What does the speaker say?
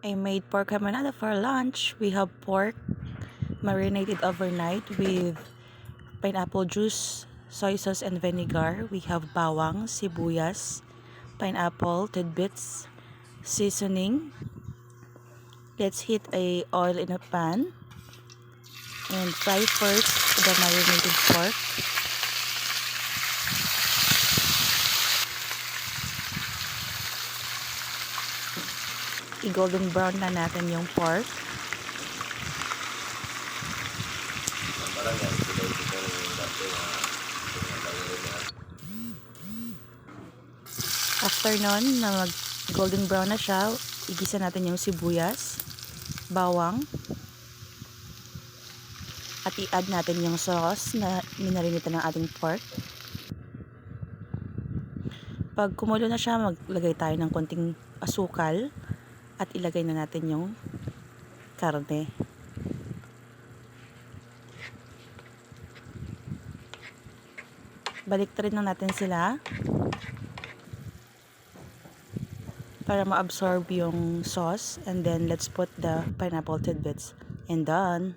I made pork carbonara for lunch. We have pork marinated overnight with pineapple juice, soy sauce, and vinegar. We have bawang, sibuyas, pineapple, tidbits, seasoning. Let's heat a oil in a pan and fry first the marinated pork. I-golden brown na natin yung pork. After nun, na mag golden brown na siya, igisa natin yung sibuyas, bawang, at i-add natin yung sauce na minarinate ng ating pork. Pag kumulo na siya, maglagay tayo ng konting asukal at ilagay na natin yung karne. Baliktarin na natin sila para ma-absorb yung sauce, and then let's put the pineapple tidbits and done.